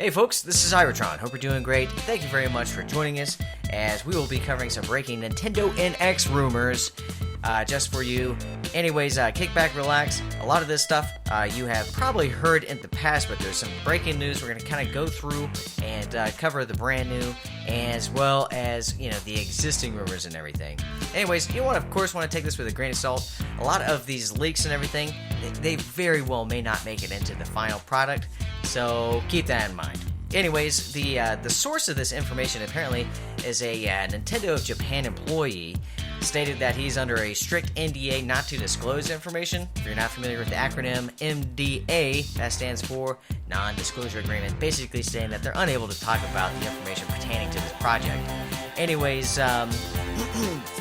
Hey folks, this is Iratron. Hope you're doing great. Thank you very much for joining us as we will be covering some breaking Nintendo NX rumors just for you. Anyways, kick back, relax. A lot of this stuff you have probably heard in the past, but there's some breaking news we're going to kind of go through and cover the brand new as well as, the existing rumors and everything. Anyways, you of course want to take this with a grain of salt. A lot of these leaks and everything, they very well may not make it into the final product. So keep that in mind. Anyways, the source of this information apparently is a Nintendo of Japan employee. Stated that he's under a strict NDA not to disclose information. If you're not familiar with the acronym NDA, that stands for Non-Disclosure Agreement, basically saying that they're unable to talk about the information pertaining to this project. Anyways,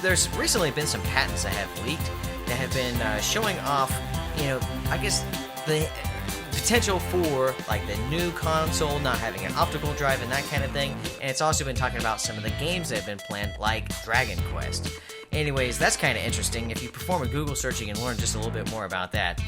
there's recently been some patents that have leaked that have been showing off, I guess the potential for like the new console not having an optical drive and that kind of thing. And it's also been talking about some of the games that have been planned, like Dragon Quest. Anyways, that's kind of interesting. If you perform a Google search, you can learn just a little bit more about that.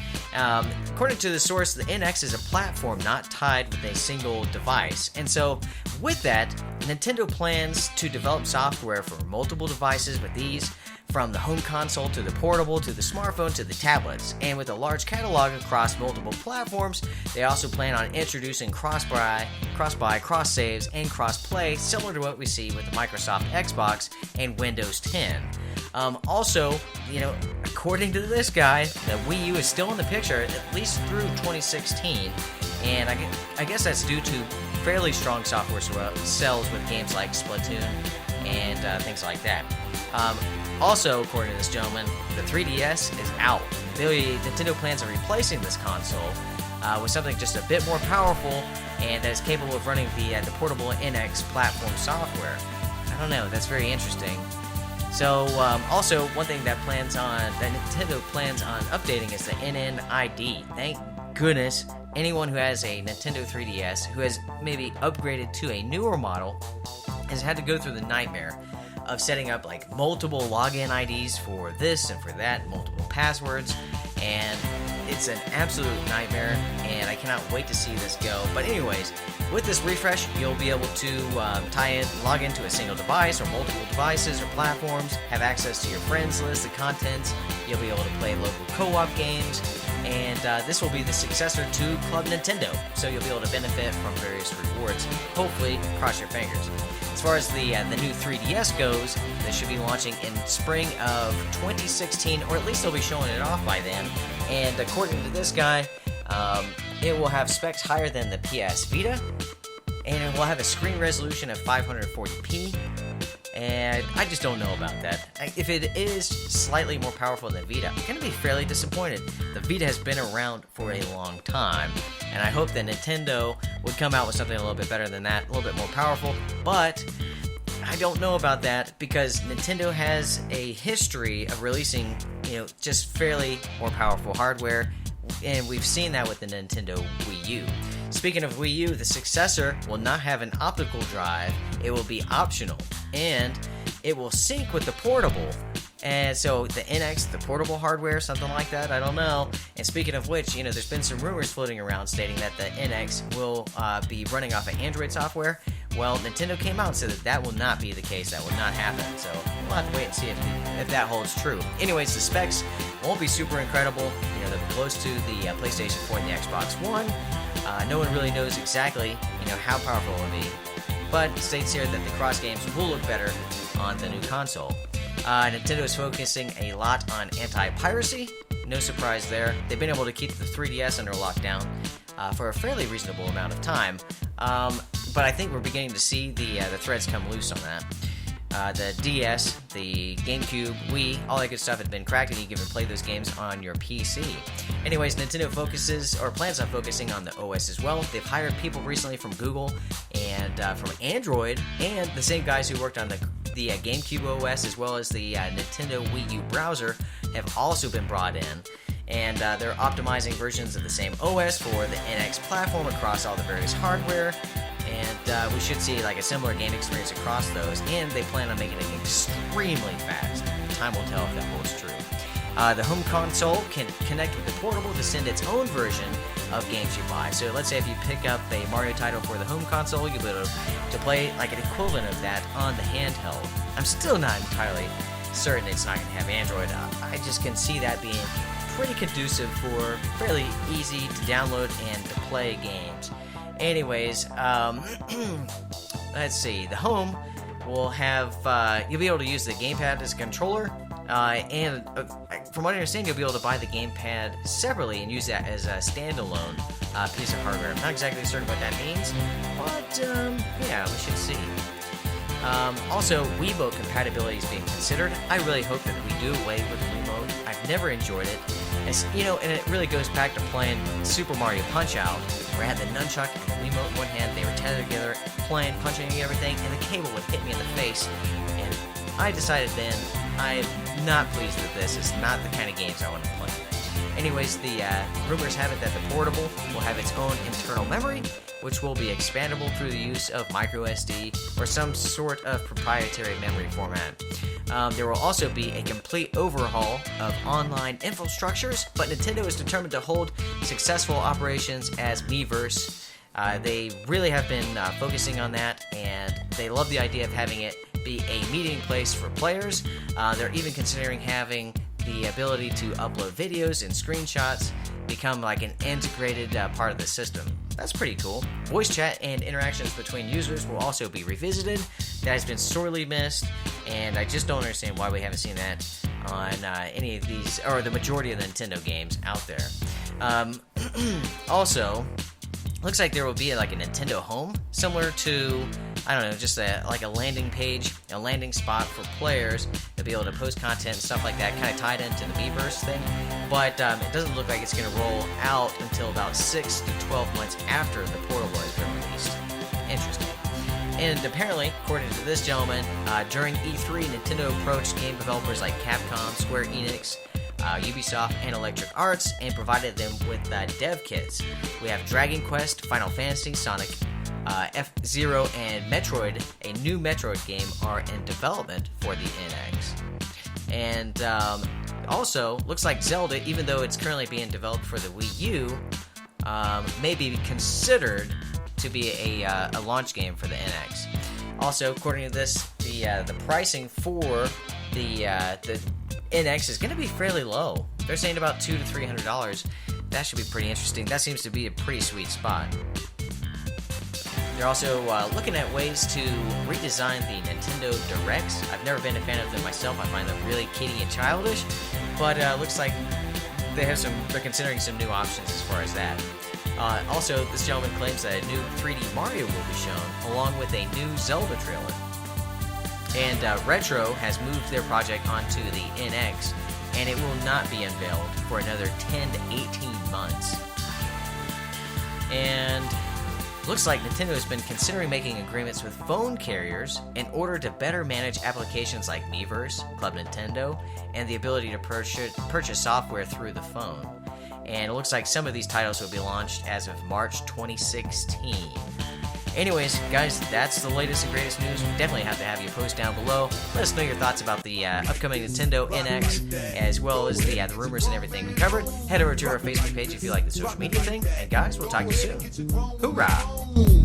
According to the source, the NX is a platform not tied with a single device. And so, with that, Nintendo plans to develop software for multiple devices with these, from the home console to the portable to the smartphone to the tablets. And with a large catalog across multiple platforms, they also plan on introducing cross-buy, cross-saves, and cross-play, similar to what we see with the Microsoft Xbox and Windows 10. Also, according to this guy, the Wii U is still in the picture, at least through 2016, and I guess that's due to fairly strong software sales with games like Splatoon and things like that. Also, according to this gentleman, the 3DS is out. Nintendo plans on replacing this console with something just a bit more powerful and that is capable of running the portable NX platform software. I don't know, that's very interesting. So, also, one thing that Nintendo plans on updating is the NNID. Thank goodness anyone who has a Nintendo 3DS who has maybe upgraded to a newer model has had to go through the nightmare of setting up like multiple login IDs for this and for that, multiple passwords, and it's an absolute nightmare, and I cannot wait to see this go. But anyways, with this refresh, you'll be able to log into a single device or multiple devices or platforms, have access to your friends list, the contents, you'll be able to play local co-op games, and this will be the successor to Club Nintendo, so you'll be able to benefit from various rewards. Hopefully, cross your fingers. As far as the new 3DS goes, they should be launching in spring of 2016, or at least they'll be showing it off by then. And according to this guy, it will have specs higher than the PS Vita, and it will have a screen resolution of 540p. And I just don't know about that. If it is slightly more powerful than Vita, I'm going to be fairly disappointed. The Vita has been around for a long time, and I hope that Nintendo would come out with something a little bit better than that, a little bit more powerful, but I don't know about that because Nintendo has a history of releasing, just fairly more powerful hardware, and we've seen that with the Nintendo Wii U. Speaking of Wii U, the successor will not have an optical drive, it will be optional, and it will sync with the portable. And so the NX, the portable hardware, something like that, I don't know. And speaking of which, there's been some rumors floating around stating that the NX will be running off of Android software. Well, Nintendo came out and said that will not be the case, that will not happen. So we'll have to wait and see if that holds true. Anyways, the specs won't be super incredible. They're close to the PlayStation 4 and the Xbox One. No one really knows exactly, how powerful it will be. But it states here that the cross games will look better on the new console. Nintendo is focusing a lot on anti-piracy. No surprise there. They've been able to keep the 3DS under lockdown for a fairly reasonable amount of time. But I think we're beginning to see the threads come loose on that. The DS, the GameCube, Wii, all that good stuff had been cracked, and you can even play those games on your PC. Anyways, Nintendo plans on focusing on the OS as well. They've hired people recently from Google and from Android, and the same guys who worked on the GameCube OS as well as the Nintendo Wii U browser have also been brought in. And they're optimizing versions of the same OS for the NX platform across all the various hardware. And we should see like a similar game experience across those, and they plan on making it extremely fast. Time will tell if that holds true. The home console can connect with the portable to send its own version of games you buy. So let's say if you pick up a Mario title for the home console, you'll be able to play like an equivalent of that on the handheld. I'm still not entirely certain it's not going to have Android. I just can see that being pretty conducive for fairly easy to download and to play games. Anyways, let's see. The home will have, you'll be able to use the gamepad as a controller, and from what I understand, you'll be able to buy the gamepad separately and use that as a standalone piece of hardware. I'm not exactly certain what that means, but yeah, we should see. Also, Wiimote compatibility is being considered. I really hope that we do away with Wiimote. I've never enjoyed it. As, you know, and it really goes back to playing Super Mario Punch-Out, where I had the nunchuck and the Wiimote in one hand, they were tethered together, playing, punching everything, and the cable would hit me in the face. And I decided then, I'm not pleased with this. It's not the kind of games I want to play. Anyways, the rumors have it that the portable will have its own internal memory, which will be expandable through the use of microSD or some sort of proprietary memory format. There will also be a complete overhaul of online infrastructures, but Nintendo is determined to hold successful operations as Miiverse. They really have been focusing on that, and they love the idea of having it be a meeting place for players. They're even considering having the ability to upload videos and screenshots become like an integrated part of the system. That's pretty cool. Voice chat and interactions between users will also be revisited. That has been sorely missed, and I just don't understand why we haven't seen that on any of these, or the majority of the Nintendo games out there. Also, looks like there will be like a Nintendo Home, similar to, I don't know, just like a landing page, a landing spot for players to be able to post content and stuff like that, kind of tied into the Miiverse thing. But it doesn't look like it's going to roll out until about 6 to 12 months after the portable has been released. Interesting. And apparently, according to this gentleman, during E3, Nintendo approached game developers like Capcom, Square Enix, Ubisoft, and Electric Arts, and provided them with dev kits. We have Dragon Quest, Final Fantasy, Sonic, F-Zero, and Metroid. A new Metroid game are in development for the NX. And also, looks like Zelda, even though it's currently being developed for the Wii U, may be considered to be a launch game for the NX. Also, according to this, the pricing for the NX is going to be fairly low. They're saying about $200 to $300. That should be pretty interesting. That seems to be a pretty sweet spot. They're also looking at ways to redesign the Nintendo Directs. I've never been a fan of them myself. I find them really kiddie and childish, but looks like they're considering some new options as far as that. Also, this gentleman claims that a new 3D Mario will be shown, along with a new Zelda trailer. And Retro has moved their project onto the NX, and it will not be unveiled for another 10 to 18 months. And looks like Nintendo has been considering making agreements with phone carriers in order to better manage applications like Miiverse, Club Nintendo, and the ability to purchase software through the phone. And it looks like some of these titles will be launched as of March 2016. Anyways, guys, that's the latest and greatest news. We definitely have to have you post down below. Let us know your thoughts about the upcoming Nintendo NX, as well as the rumors and everything we covered. Head over to our Facebook page if you like the social media thing. And guys, we'll talk to you soon. Hoorah!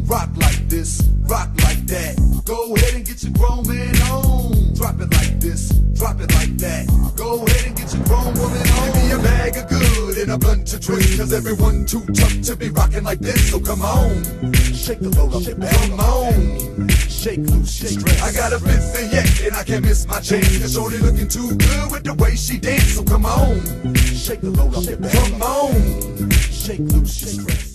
Rock like this, rock like that. Go ahead and get your grown man on. Drop it like this, drop it like that. Go ahead and get your grown woman on. Give me a bag of good and a bunch of tricks, cause everyone too tough to be rocking like this. So come on, shake the load up, come on, shake loose, shake stress. I got a busy yet and I can't miss my chance, cause shorty looking too good with the way she dance. So come on, shake the load up, come on, shake loose, shake stress.